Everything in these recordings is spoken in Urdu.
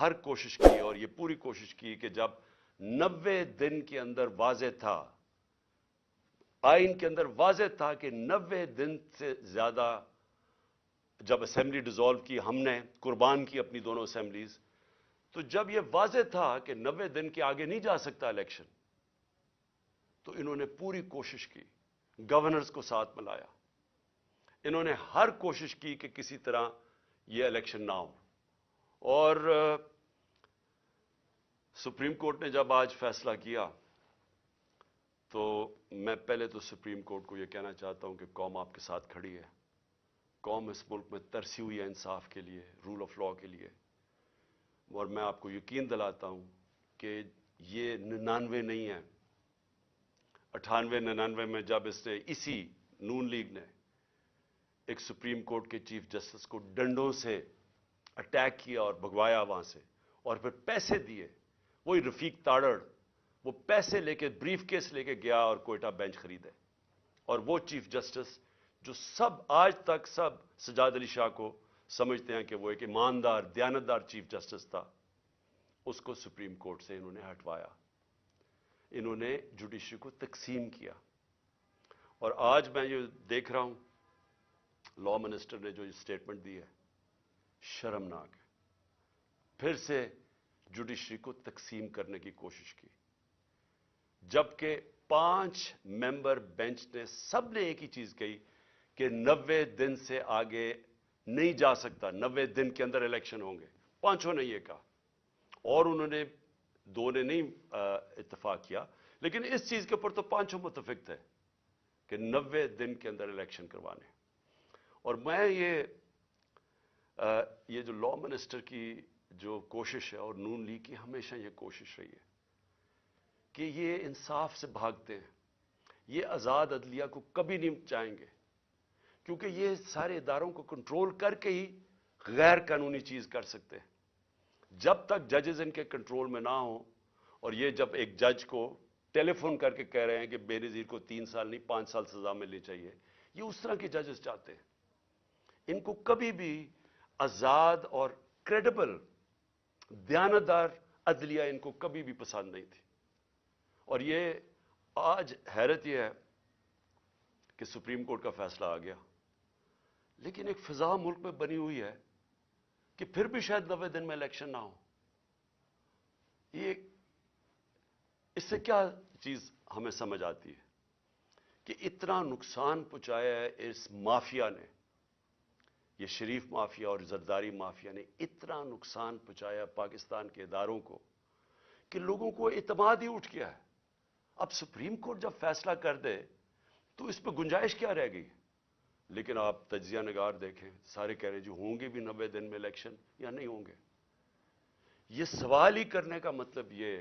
ہر کوشش کی اور یہ پوری کوشش کی کہ جب 90 دن کے اندر واضح تھا، آئین کے اندر واضح تھا کہ 90 دن سے زیادہ، جب اسمبلی ڈیزالو کی ہم نے، قربان کی اپنی دونوں اسمبلیز، تو جب یہ واضح تھا کہ 90 دن کے آگے نہیں جا سکتا الیکشن، تو انہوں نے پوری کوشش کی، گورنرز کو ساتھ ملایا، انہوں نے ہر کوشش کی کہ کسی طرح یہ الیکشن نہ ہو. اور سپریم کورٹ نے جب آج فیصلہ کیا تو میں پہلے تو سپریم کورٹ کو یہ کہنا چاہتا ہوں کہ قوم آپ کے ساتھ کھڑی ہے. قوم اس ملک میں ترسی ہوئی ہے انصاف کے لیے، رول آف لا کے لیے. اور میں آپ کو یقین دلاتا ہوں کہ یہ 99 نہیں ہے، 98 99 میں جب اس نے، اسی نون لیگ نے ایک سپریم کورٹ کے چیف جسٹس کو ڈنڈوں سے اٹیک کیا اور بھگوایا وہاں سے، اور پھر پیسے دیے. وہی رفیق تاڑڑ، وہ پیسے لے کے بریف کیس لے کے گیا اور کوئٹہ بینچ خریدے. اور وہ چیف جسٹس جو سب آج تک سب سجاد علی شاہ کو سمجھتے ہیں کہ وہ ایک ایماندار دیانتدار چیف جسٹس تھا، اس کو سپریم کورٹ سے انہوں نے ہٹوایا. انہوں نے جوڈیشری کو تقسیم کیا. اور آج میں یہ دیکھ رہا ہوں لا منسٹر نے جو اسٹیٹمنٹ دی ہے، شرمناک ہے. پھر سے جوڈیشری کو تقسیم کرنے کی کوشش کی، جبکہ 5 ممبر بینچ نے سب نے ایک ہی چیز کہی کہ 90 دن سے آگے نہیں جا سکتا، 90 دن کے اندر الیکشن ہوں گے. 5 نے یہ کہا، اور انہوں نے 2 نے نہیں اتفاق کیا، لیکن اس چیز کے اوپر تو 5 متفق تھے کہ 90 دن کے اندر الیکشن کروانے. اور میں یہ جو لا منسٹر کی جو کوشش ہے اور نون لیگ کی ہمیشہ یہ کوشش رہی ہے کہ یہ انصاف سے بھاگتے ہیں، یہ آزاد عدلیہ کو کبھی نہیں چاہیں گے، کیونکہ یہ سارے اداروں کو کنٹرول کر کے ہی غیر قانونی چیز کر سکتے ہیں. جب تک ججز ان کے کنٹرول میں نہ ہوں، اور یہ جب ایک جج کو ٹیلی فون کر کے کہہ رہے ہیں کہ بے نظیر کو 3 سال نہیں 5 سال سزا ملنی چاہیے، یہ اس طرح کے ججز چاہتے ہیں. ان کو کبھی بھی آزاد اور کریڈیبل دیانتدار عدلیہ ان کو کبھی بھی پسند نہیں تھی. اور یہ آج حیرت یہ ہے کہ سپریم کورٹ کا فیصلہ آ گیا، لیکن ایک فضا ملک میں بنی ہوئی ہے کہ پھر بھی شاید 90 دن میں الیکشن نہ ہو. یہ اس سے کیا چیز ہمیں سمجھ آتی ہے کہ اتنا نقصان پہنچایا ہے اس مافیا نے، یہ شریف مافیا اور زرداری مافیا نے اتنا نقصان پہنچایا پاکستان کے اداروں کو کہ لوگوں کو اعتماد ہی اٹھ گیا ہے. اب سپریم کورٹ جب فیصلہ کر دے تو اس پہ گنجائش کیا رہ گئی؟ لیکن آپ تجزیہ نگار دیکھیں، سارے کہہ رہے جو ہوں گے بھی 90 دن میں الیکشن یا نہیں ہوں گے. یہ سوال ہی کرنے کا مطلب یہ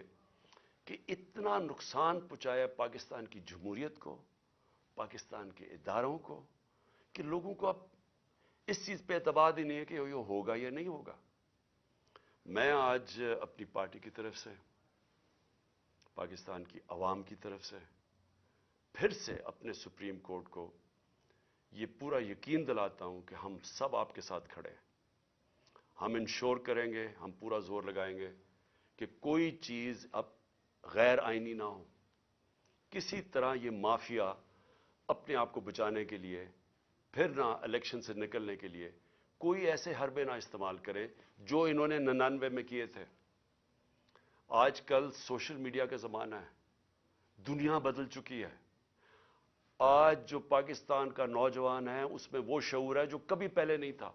کہ اتنا نقصان پہنچایا پاکستان کی جمہوریت کو، پاکستان کے اداروں کو، کہ لوگوں کو اب اس چیز پہ اعتماد ہی نہیں ہے کہ یہ ہوگا یا نہیں ہوگا. میں آج اپنی پارٹی کی طرف سے، پاکستان کی عوام کی طرف سے پھر سے اپنے سپریم کورٹ کو یہ پورا یقین دلاتا ہوں کہ ہم سب آپ کے ساتھ کھڑے ہیں. ہم انشور کریں گے، ہم پورا زور لگائیں گے کہ کوئی چیز اب غیر آئینی نہ ہو. کسی طرح یہ مافیا اپنے آپ کو بچانے کے لیے، پھر نہ الیکشن سے نکلنے کے لیے کوئی ایسے حربے نہ استعمال کرے جو انہوں نے 99 میں کیے تھے. آج کل سوشل میڈیا کا زمانہ ہے، دنیا بدل چکی ہے. آج جو پاکستان کا نوجوان ہے اس میں وہ شعور ہے جو کبھی پہلے نہیں تھا.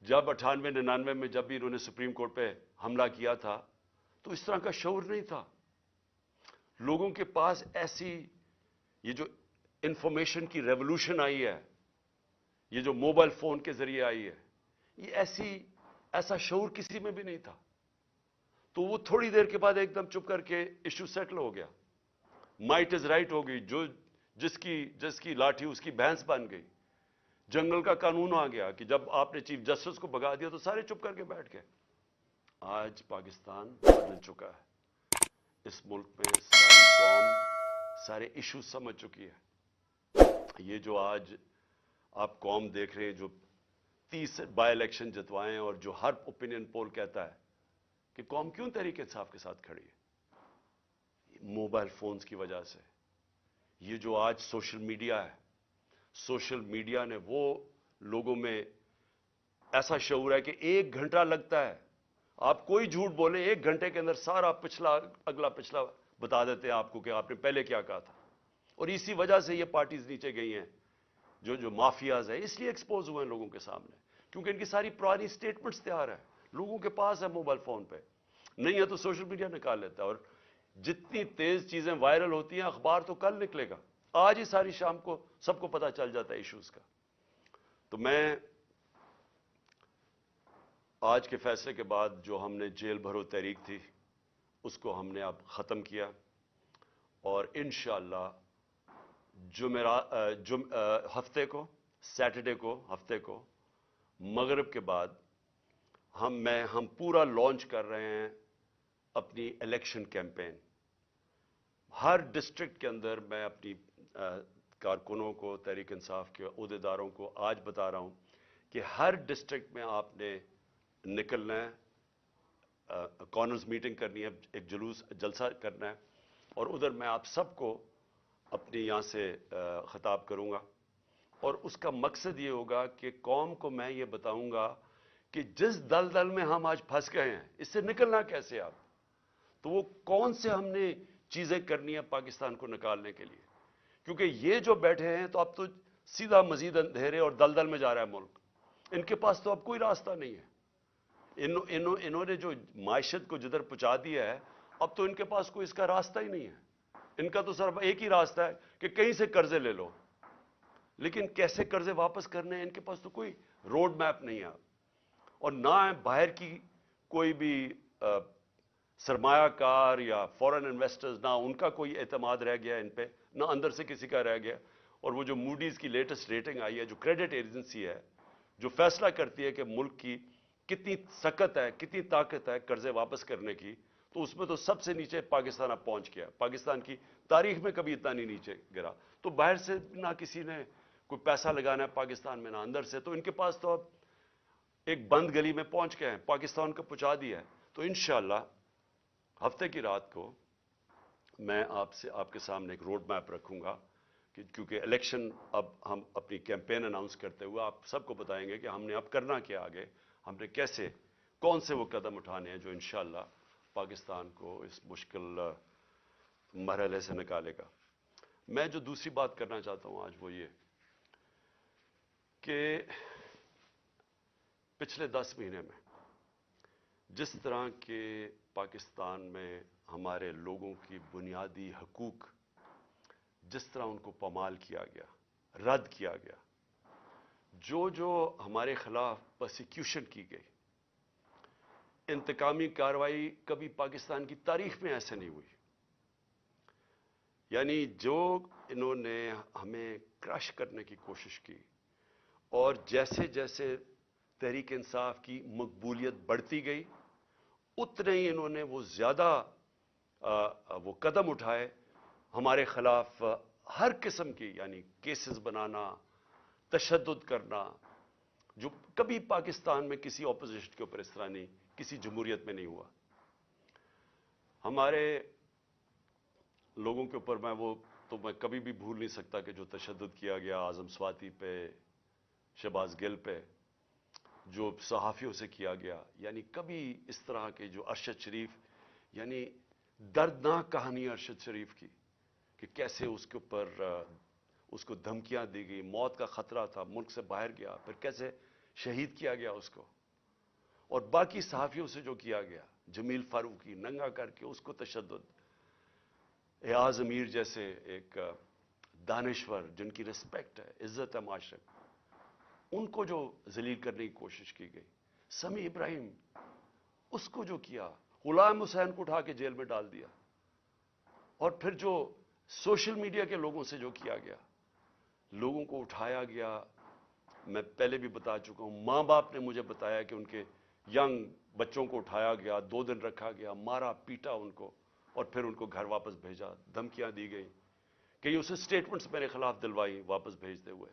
جب 98 99 میں جب بھی انہوں نے سپریم کورٹ پہ حملہ کیا تھا تو اس طرح کا شعور نہیں تھا. لوگوں کے پاس ایسی یہ جو انفارمیشن کی ریولوشن آئی ہے، یہ جو موبائل فون کے ذریعے آئی ہے، یہ ایسا شعور کسی میں بھی نہیں تھا. تو وہ تھوڑی دیر کے بعد ایک دم چپ کر کے ایشو سیٹل ہو گیا. مائٹ از رائٹ ہو گئی، جس کی لاٹھی اس کی بھینس بن گئی. جنگل کا قانون آ گیا کہ جب آپ نے چیف جسٹس کو بھگا دیا تو سارے چپ کر کے بیٹھ گئے. آج پاکستان بدل چکا ہے. اس ملک میں ساری قوم سارے ایشو سمجھ چکی ہے. یہ جو آج آپ قوم دیکھ رہے ہیں جو 30 بائی الیکشن جتوائے اور جو ہر اوپینین پول کہتا ہے کہ قوم کیوں تحریک انصاف کے ساتھ کھڑی ہے؟ موبائل فونز کی وجہ سے. یہ جو آج سوشل میڈیا ہے، سوشل میڈیا نے وہ لوگوں میں ایسا شعور ہے کہ 1 گھنٹہ لگتا ہے، آپ کوئی جھوٹ بولیں 1 گھنٹے کے اندر سارا اگلا پچھلا بتا دیتے ہیں آپ کو کہ آپ نے پہلے کیا کہا تھا. اور اسی وجہ سے یہ پارٹیز نیچے گئی ہیں، جو مافیاز ہیں اس لیے ایکسپوز ہوئے ہیں لوگوں کے سامنے، کیونکہ ان کی ساری پرانی سٹیٹمنٹس تیار ہیں، لوگوں کے پاس ہے موبائل فون پہ. نہیں ہے تو سوشل میڈیا نکال لیتا ہے، اور جتنی تیز چیزیں وائرل ہوتی ہیں اخبار تو کل نکلے گا، آج ہی ساری شام کو سب کو پتا چل جاتا ہے ایشوز کا. تو میں آج کے فیصلے کے بعد جو ہم نے جیل بھرو تحریک تھی اس کو ہم نے اب ختم کیا، اور انشاءاللہ ہفتے کو سیٹرڈے کو ہفتے کو مغرب کے بعد ہم پورا لانچ کر رہے ہیں اپنی الیکشن کیمپین. ہر ڈسٹرکٹ کے اندر میں اپنی کارکنوں کو، تحریک انصاف کے عہدیداروں کو آج بتا رہا ہوں کہ ہر ڈسٹرکٹ میں آپ نے نکلنا ہے، کارنرز میٹنگ کرنی ہے، ایک جلسہ کرنا ہے، اور ادھر میں آپ سب کو اپنی یہاں سے خطاب کروں گا. اور اس کا مقصد یہ ہوگا کہ قوم کو میں یہ بتاؤں گا کہ جس دلدل میں ہم آج پھنس گئے ہیں اس سے نکلنا کیسے آپ، تو وہ کون سے ہم نے چیزیں کرنی ہیں پاکستان کو نکالنے کے لیے. کیونکہ یہ جو بیٹھے ہیں تو اب تو سیدھا مزید اندھیرے اور دلدل میں جا رہا ہے ملک، ان کے پاس تو اب کوئی راستہ نہیں ہے. انہوں نے جو معیشت کو جدھر پہنچا دیا ہے، اب تو ان کے پاس کوئی اس کا راستہ ہی نہیں ہے. ان کا تو صرف ایک ہی راستہ ہے کہ کہیں سے قرضے لے لو، لیکن کیسے قرضے واپس کرنے ہیں ان کے پاس تو کوئی روڈ میپ نہیں ہے. اور نہ باہر کی کوئی بھی سرمایہ کار یا فورن انویسٹرز، نہ ان کا کوئی اعتماد رہ گیا ان پہ، نہ اندر سے کسی کا رہ گیا. اور وہ جو موڈیز کی لیٹسٹ ریٹنگ آئی ہے، جو کریڈٹ ایجنسی ہے جو فیصلہ کرتی ہے کہ ملک کی کتنی سکت ہے، کتنی طاقت ہے قرضے واپس کرنے کی، تو اس میں تو سب سے نیچے پاکستان اب پہنچ گیا. پاکستان کی تاریخ میں کبھی اتنا نہیں نیچے گرا. تو باہر سے نہ کسی نے کوئی پیسہ لگانا ہے پاکستان میں، نہ اندر سے، تو ان کے پاس تو اب ایک بند گلی میں پہنچ گئے ہیں، پاکستان کو پہنچا دیا ہے. تو انشاءاللہ ہفتے کی رات کو میں آپ کے سامنے ایک روڈ میپ رکھوں گا، کیونکہ الیکشن اب ہم اپنی کیمپین اناؤنس کرتے ہوئے آپ سب کو بتائیں گے کہ ہم نے اب کرنا کیا، آگے ہم نے کیسے کون سے وہ قدم اٹھانے ہیں جو انشاءاللہ پاکستان کو اس مشکل مرحلے سے نکالے گا. میں جو دوسری بات کرنا چاہتا ہوں آج وہ یہ کہ پچھلے 10 مہینے میں جس طرح کے پاکستان میں ہمارے لوگوں کی بنیادی حقوق جس طرح ان کو پامال کیا گیا، رد کیا گیا، جو ہمارے خلاف پرسیکیوشن کی گئی، انتقامی کارروائی کبھی پاکستان کی تاریخ میں ایسے نہیں ہوئی. یعنی جو انہوں نے ہمیں کرش کرنے کی کوشش کی، اور جیسے جیسے تحریک انصاف کی مقبولیت بڑھتی گئی اتنے ہی انہوں نے وہ زیادہ وہ قدم اٹھائے ہمارے خلاف ہر قسم کی، یعنی کیسز بنانا، تشدد کرنا، جو کبھی پاکستان میں کسی اپوزیشن کے اوپر اس طرح نہیں، کسی جمہوریت میں نہیں ہوا. ہمارے لوگوں کے اوپر میں کبھی بھی بھول نہیں سکتا کہ جو تشدد کیا گیا اعظم سواتی پہ، شہباز گل پہ، جو صحافیوں سے کیا گیا، یعنی کبھی اس طرح کے جو ارشد شریف، یعنی دردناک کہانی ارشد شریف کی کہ کیسے اس کے اوپر اس کو دھمکیاں دی گئی، موت کا خطرہ تھا، ملک سے باہر گیا، پھر کیسے شہید کیا گیا اس کو، اور باقی صحافیوں سے جو کیا گیا، جمیل فاروقی ننگا کر کے اس کو تشدد، ایاز امیر جیسے ایک دانشور جن کی رسپیکٹ ہے، عزت ہے معاشرے میں، ان کو جو ذلیل کرنے کی کوشش کی گئی، سمیع ابراہیم اس کو جو کیا، غلام حسین کو اٹھا کے جیل میں ڈال دیا، اور پھر جو سوشل میڈیا کے لوگوں سے جو کیا گیا، لوگوں کو اٹھایا گیا. میں پہلے بھی بتا چکا ہوں، ماں باپ نے مجھے بتایا کہ ان کے ینگ بچوں کو اٹھایا گیا، 2 دن رکھا گیا، مارا پیٹا ان کو، اور پھر ان کو گھر واپس بھیجا، دھمکیاں دی گئی، کئی اسے سٹیٹمنٹس میرے خلاف دلوائی واپس بھیجتے ہوئے.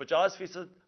50%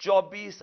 24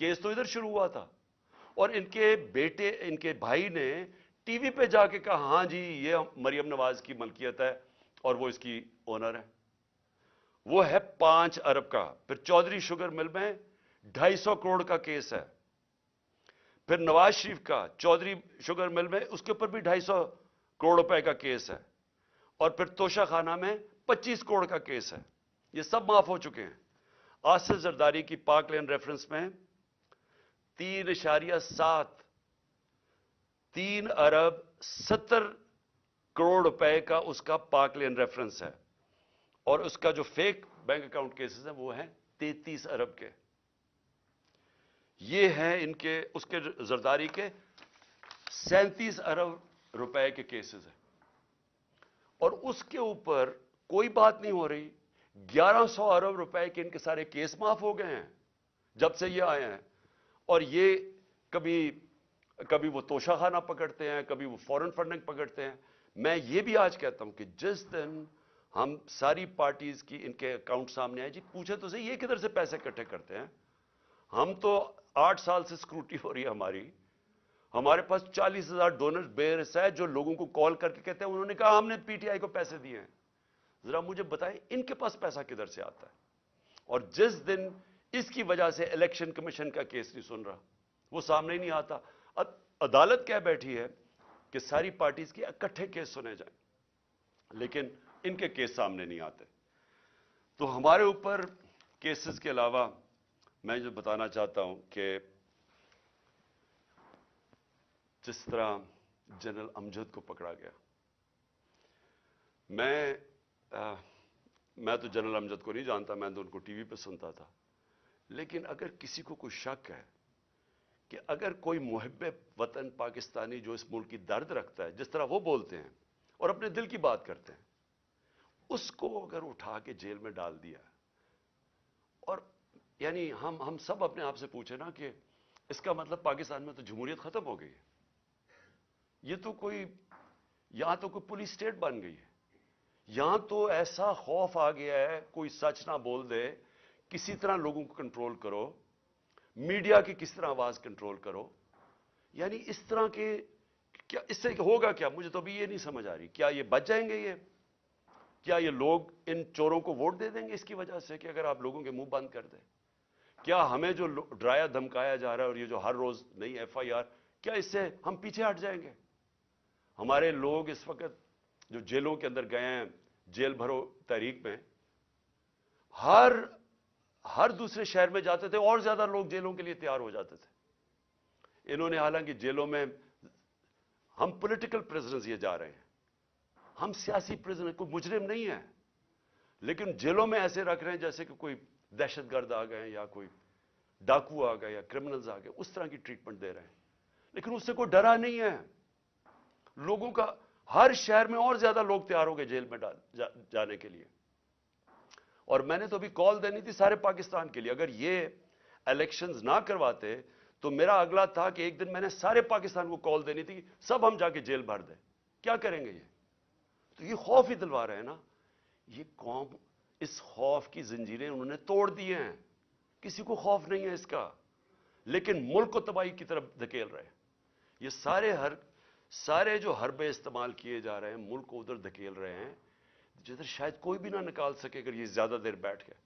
کیس تو ادھر شروع ہوا تھا، اور ان کے بیٹے، ان کے بھائی نے ٹی وی پہ جا کے کہا ہاں جی یہ مریم نواز کی ملکیت ہے اور وہ اس کی اونر ہے. وہ ہے 5 ارب کا. پھر چودھری شوگر مل میں 250 کروڑ کا کیس ہے. پھر نواز شریف کا چودھری شوگر مل میں اس کے اوپر بھی 250 کروڑ روپے کا کیس ہے. اور پھر توشہ خانہ میں 25 کروڑ کا کیس ہے. یہ سب معاف ہو چکے ہیں. آصف زرداری کی پاک لین ریفرنس میں 3.7 3 ارب 70 کروڑ روپے کا اس کا پاک لین ریفرنس ہے. اور اس کا جو فیک بینک اکاؤنٹ کیسز ہیں وہ ہیں 33 ارب کے. یہ ہیں ان کے، اس کے زرداری کے 37 ارب روپے کے کیسز ہیں. اور اس کے اوپر کوئی بات نہیں ہو رہی. 1100 ارب روپے کے ان کے سارے کیس معاف ہو گئے ہیں جب سے یہ آئے ہیں. اور یہ کبھی وہ توشہ خانہ پکڑتے ہیں، کبھی وہ فورن فنڈنگ پکڑتے ہیں. میں یہ بھی آج کہتا ہوں کہ جس دن ہم ساری پارٹیز کی ان کے اکاؤنٹ سامنے آئے، جی پوچھے تو صحیح یہ کدھر سے پیسے اکٹھے کرتے ہیں. ہم تو 8 سال سے اسکروٹی ہو رہی ہے ہماری. ہمارے پاس 40,000 ڈونر بیئرس ہے جو لوگوں کو کال کر کے کہتے ہیں انہوں نے کہا ہم نے پی ٹی آئی کو پیسے دیے ہیں. ذرا مجھے بتائیں ان کے پاس پیسہ کدھر سے آتا ہے. اور جس دن اس کی وجہ سے الیکشن کمیشن کا کیس نہیں سن رہا، وہ سامنے ہی نہیں آتا. عدالت کہہ بیٹھی ہے کہ ساری پارٹیز کے اکٹھے کیس سنے جائیں، لیکن ان کے کیس سامنے نہیں آتے. تو ہمارے اوپر کیسز کے علاوہ میں جو بتانا چاہتا ہوں کہ جس طرح جنرل امجد کو پکڑا گیا، میں تو جنرل امجد کو نہیں جانتا، میں تو ان کو ٹی وی پہ سنتا تھا. لیکن اگر کسی کو کوئی شک ہے کہ اگر کوئی محب وطن پاکستانی جو اس ملک کی درد رکھتا ہے، جس طرح وہ بولتے ہیں اور اپنے دل کی بات کرتے ہیں، اس کو اگر اٹھا کے جیل میں ڈال دیا، اور یعنی ہم سب اپنے آپ سے پوچھیں نا کہ اس کا مطلب پاکستان میں تو جمہوریت ختم ہو گئی ہے. یہ تو کوئی، یہاں تو کوئی پولیس اسٹیٹ بن گئی ہے. یہاں تو ایسا خوف آ گیا ہے کوئی سچ نہ بول دے، کسی طرح لوگوں کو کنٹرول کرو، میڈیا کی کس طرح آواز کنٹرول کرو. یعنی اس طرح کے کیا اس سے ہوگا کیا؟ مجھے تو ابھی یہ نہیں سمجھ آ رہی. کیا یہ بچ جائیں گے؟ کیا یہ لوگ ان چوروں کو ووٹ دے دیں گے اس کی وجہ سے کہ اگر آپ لوگوں کے منہ بند کر دیں؟ کیا ہمیں جو ڈرایا دھمکایا جا رہا ہے اور یہ جو ہر روز نئی ایف آئی آر، کیا اس سے ہم پیچھے ہٹ جائیں گے؟ ہمارے لوگ اس وقت جو جیلوں کے اندر گئے ہیں، جیل بھرو تحریک میں، ہر دوسرے شہر میں جاتے تھے اور زیادہ لوگ جیلوں کے لیے تیار ہو جاتے تھے. انہوں نے حالانکہ جیلوں میں، ہم پولیٹیکل پریزنرز یہ جا رہے ہیں، ہم سیاسی پریزنر، کوئی مجرم نہیں ہے، لیکن جیلوں میں ایسے رکھ رہے ہیں جیسے کہ کوئی دہشت گرد آ گئے یا کوئی ڈاکو آ گئے یا کرمنلز آ گئے، اس طرح کی ٹریٹمنٹ دے رہے ہیں. لیکن اس سے کوئی ڈرا نہیں ہے. لوگوں کا ہر شہر میں اور زیادہ لوگ تیار ہو گئے جیل میں جانے کے لیے. اور میں نے تو ابھی کال دینی تھی سارے پاکستان کے لیے. اگر یہ الیکشنز نہ کرواتے تو میرا اگلا تھا کہ ایک دن میں نے سارے پاکستان کو کال دینی تھی، سب ہم جا کے جیل بھر دیں. کیا کریں گے یہ؟ تو یہ خوف ہی دلوا رہے ہیں نا. یہ قوم، اس خوف کی زنجیریں انہوں نے توڑ دی ہیں. کسی کو خوف نہیں ہے اس کا، لیکن ملک کو تباہی کی طرف دھکیل رہے ہیں. یہ سارے جو حربے استعمال کیے جا رہے ہیں ملک کو ادھر دھکیل رہے ہیں جدھر شاید کوئی بھی نہ نکال سکے اگر یہ زیادہ دیر بیٹھ گئے.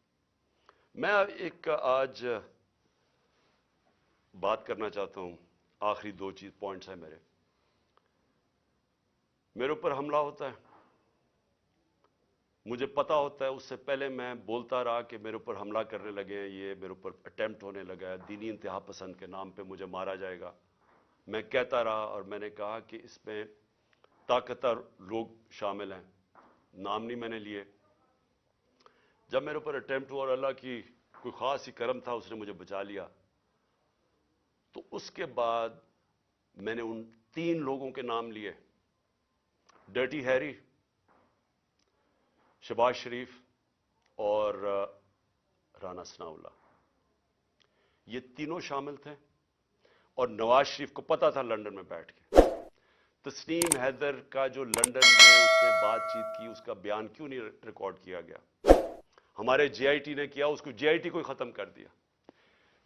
میں ایک آج بات کرنا چاہتا ہوں، آخری 2 پوائنٹس ہیں میرے اوپر حملہ ہوتا ہے، مجھے پتا ہوتا ہے، اس سے پہلے میں بولتا رہا کہ میرے اوپر حملہ کرنے لگے ہیں، یہ میرے اوپر اٹیمپٹ ہونے لگا ہے، دینی انتہا پسند کے نام پہ مجھے مارا جائے گا. میں کہتا رہا اور میں نے کہا کہ اس میں طاقتور لوگ شامل ہیں، نام نہیں میں نے لیے. جب میرے اوپر اٹیمپٹ ہوا اور اللہ کی کوئی خاص ہی کرم تھا، اس نے مجھے بچا لیا، تو اس کے بعد میں نے ان 3 لوگوں کے نام لیے: ڈرٹی ہیری، شہباز شریف اور رانا ثناءاللہ. یہ تینوں شامل تھے. اور نواز شریف کو پتا تھا لندن میں بیٹھ کے. تسنیم حیدر کا جو لندن میں اس نے بات چیت کی، اس کا بیان کیوں نہیں ریکارڈ کیا گیا؟ ہمارے جے آئی ٹی نے کیا، اس کو جے آئی ٹی کو ختم کر دیا.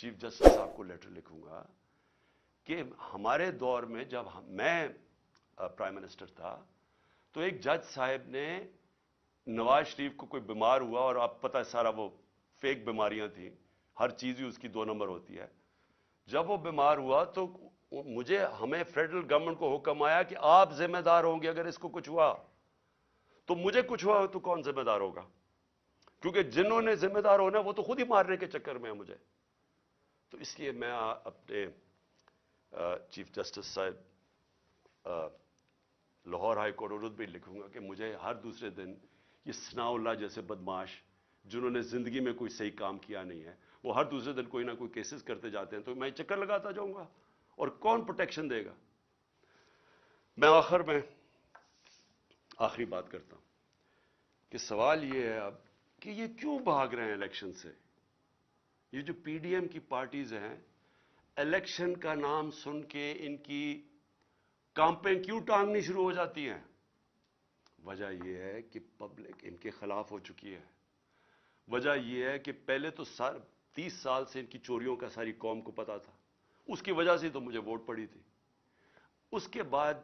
چیف جسٹس صاحب کو لیٹر لکھوں گا کہ ہمارے دور میں جب میں پرائم منسٹر تھا تو ایک جج صاحب نے نواز شریف کو کوئی بیمار ہوا، اور آپ پتہ ہے سارا وہ فیک بیماریاں تھیں، ہر چیز ہی اس کی 2 نمبر ہوتی ہے. جب وہ بیمار ہوا تو ہمیں فیڈرل گورنمنٹ کو حکم آیا کہ آپ ذمہ دار ہوں گے، اگر اس کو کچھ ہوا تو مجھے کچھ ہوا تو کون ذمہ دار ہوگا؟ کیونکہ جنہوں نے ذمہ دار ہونا وہ تو خود ہی مارنے کے چکر میں ہے مجھے. تو اس لیے میں اپنے چیف جسٹس صاحب لاہور ہائی کورٹ اردو بھی لکھوں گا کہ مجھے ہر دوسرے دن یہ ثناء اللہ جیسے بدماش جنہوں نے زندگی میں کوئی صحیح کام کیا نہیں ہے، وہ ہر دوسرے دن کوئی نہ کوئی کیسز کرتے جاتے ہیں، تو میں چکر لگاتا جاؤں گا اور کون پروٹیکشن دے گا؟ میں آخر میں آخری بات کرتا ہوں کہ سوال یہ ہے اب کہ یہ کیوں بھاگ رہے ہیں الیکشن سے؟ یہ جو پی ڈی ایم کی پارٹیز ہیں، الیکشن کا نام سن کے ان کی کامپیں کیوں ٹانگنی شروع ہو جاتی ہیں؟ وجہ یہ ہے کہ پبلک ان کے خلاف ہو چکی ہے. وجہ یہ ہے کہ پہلے تو 30 سال سے ان کی چوریوں کا ساری قوم کو پتا تھا، اس کی وجہ سے تو مجھے ووٹ پڑی تھی. اس کے بعد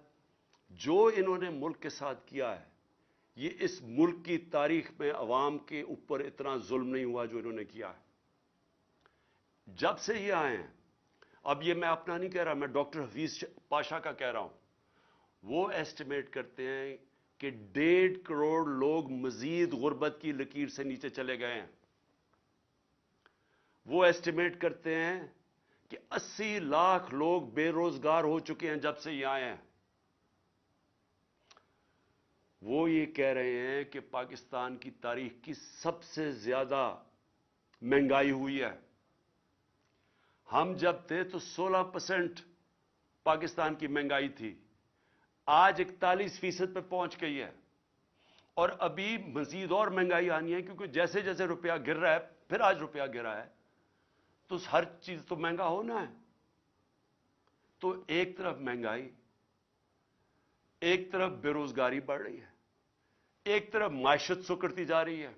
جو انہوں نے ملک کے ساتھ کیا ہے، یہ اس ملک کی تاریخ میں عوام کے اوپر اتنا ظلم نہیں ہوا جو انہوں نے کیا ہے. جب سے یہ آئے ہیں، اب یہ میں اپنا نہیں کہہ رہا، میں ڈاکٹر حفیظ پاشا کا کہہ رہا ہوں، وہ ایسٹیمیٹ کرتے ہیں کہ 1.5 کروڑ لوگ مزید غربت کی لکیر سے نیچے چلے گئے ہیں. وہ ایسٹیمیٹ کرتے ہیں کہ 80 لاکھ لوگ بے روزگار ہو چکے ہیں جب سے یہ آئے ہیں. وہ یہ کہہ رہے ہیں کہ پاکستان کی تاریخ کی سب سے زیادہ مہنگائی ہوئی ہے. ہم جب تھے تو 16% پاکستان کی مہنگائی تھی، آج 41% پہ پہنچ گئی ہے، اور ابھی مزید اور مہنگائی آنی ہے، کیونکہ جیسے جیسے روپیہ گر رہا ہے، پھر آج روپیہ گرا ہے تو ہر چیز تو مہنگا ہونا ہے. تو ایک طرف مہنگائی، ایک طرف بے روزگاری بڑھ رہی ہے، ایک طرف معیشت سکڑتی جا رہی ہے،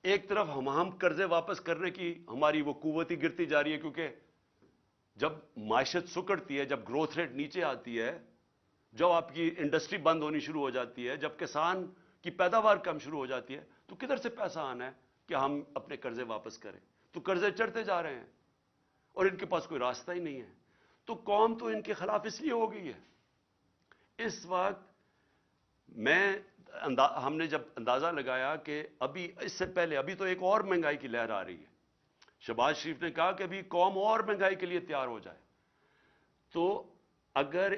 ایک طرف ہم قرضے واپس کرنے کی ہماری وہ قوت ہی گرتی جا رہی ہے. کیونکہ جب معیشت سکڑتی ہے، جب گروتھ ریٹ نیچے آتی ہے، جب آپ کی انڈسٹری بند ہونی شروع ہو جاتی ہے، جب کسان کی پیداوار کم شروع ہو جاتی ہے، تو کدھر سے پیسہ آنا ہے کہ ہم اپنے قرضے واپس کریں؟ تو قرضے چڑھتے جا رہے ہیں اور ان کے پاس کوئی راستہ ہی نہیں ہے. تو قوم تو ان کے خلاف اس لیے ہو گئی ہے. اس وقت ہم نے جب اندازہ لگایا کہ ابھی اس سے پہلے ابھی تو ایک اور مہنگائی کی لہر آ رہی ہے، شہباز شریف نے کہا کہ ابھی قوم اور مہنگائی کے لیے تیار ہو جائے. تو اگر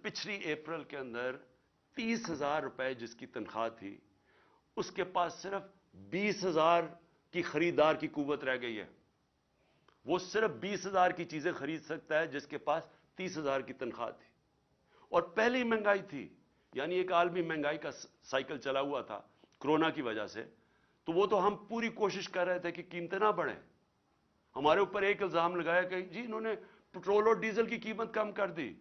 پچھلی اپریل کے اندر 30,000 روپے جس کی تنخواہ تھی، اس کے پاس صرف 20,000 کی خریدار کی قوت رہ گئی ہے. وہ صرف 20,000 کی چیزیں خرید سکتا ہے جس کے پاس 30,000 کی تنخواہ تھی. اور پہلی مہنگائی تھی، یعنی ایک عالمی مہنگائی کا سائیکل چلا ہوا تھا کرونا کی وجہ سے. تو وہ تو ہم پوری کوشش کر رہے تھے کہ قیمتیں نہ بڑھیں. ہمارے اوپر ایک الزام لگایا کہ جی انہوں نے پٹرول اور ڈیزل کی قیمت کم کر دی.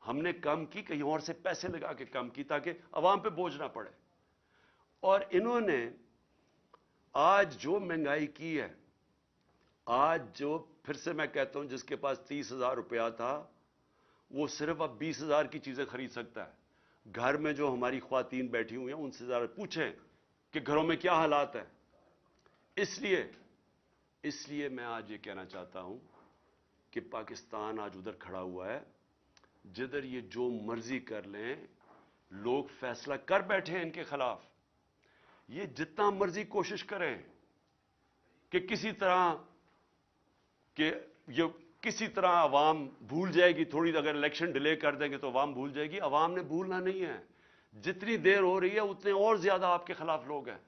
ہم نے کم کی، کہیں اور سے پیسے لگا کے کم کی تاکہ عوام پہ بوجھ نہ پڑے. اور انہوں نے آج جو مہنگائی کی ہے، آج جو پھر سے میں کہتا ہوں جس کے پاس 30,000 روپیہ تھا وہ صرف اب 20,000 کی چیزیں خرید سکتا ہے. گھر میں جو ہماری خواتین بیٹھی ہوئی ہیں ان سے ذرا پوچھیں کہ گھروں میں کیا حالات ہیں. اس لیے میں آج یہ کہنا چاہتا ہوں کہ پاکستان آج ادھر کھڑا ہوا ہے جدھر یہ جو مرضی کر لیں، لوگ فیصلہ کر بیٹھے ہیں ان کے خلاف. یہ جتنا مرضی کوشش کریں کہ کسی طرح عوام بھول جائے گی، تھوڑی اگر الیکشن ڈیلے کر دیں گے تو عوام بھول جائے گی. عوام نے بھولنا نہیں ہے. جتنی دیر ہو رہی ہے اتنے اور زیادہ آپ کے خلاف لوگ ہیں.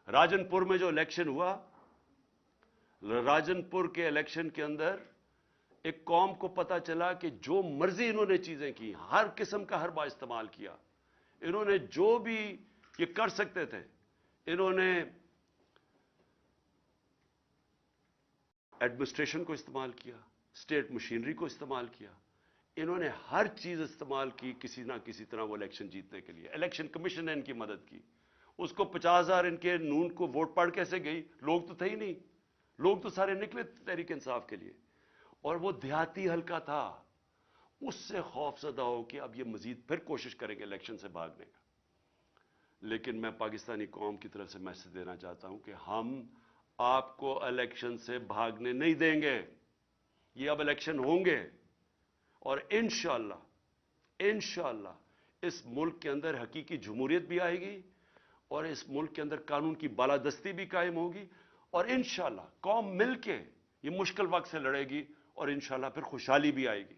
راجن پور میں جو الیکشن ہوا، راجن پور کے الیکشن کے اندر ایک قوم کو پتا چلا کہ جو مرضی انہوں نے چیزیں کی، ہر قسم کا حربہ استعمال کیا. انہوں نے جو بھی یہ کر سکتے تھے، انہوں نے ایڈمنسٹریشن کو استعمال کیا، اسٹیٹ مشینری کو استعمال کیا. انہوں نے ہر چیز استعمال کی کسی نہ کسی طرح وہ الیکشن جیتنے کے لیے. الیکشن کمیشن نے ان کی مدد کی. اس کو 50,000 ان کے نون کو ووٹ پڑ کیسے گئی؟ لوگ تو تھے ہی نہیں. لوگ تو سارے نکلے تحریک انصاف کے لیے، اور وہ دیہاتی حلقہ تھا، اس سے خوف زدہ ہو کہ اب یہ مزید پھر کوشش کریں گے الیکشن سے بھاگنے کا۔ لیکن میں پاکستانی قوم کی طرف سے میسج دینا چاہتا ہوں کہ ہم آپ کو الیکشن سے بھاگنے نہیں دیں گے۔ یہ اب الیکشن ہوں گے، اور انشاءاللہ اس ملک کے اندر حقیقی جمہوریت بھی آئے گی، اور اس ملک کے اندر قانون کی بالادستی بھی قائم ہوگی، اور انشاءاللہ قوم مل کے یہ مشکل وقت سے لڑے گی، اور انشاءاللہ پھر خوشحالی بھی آئے گی۔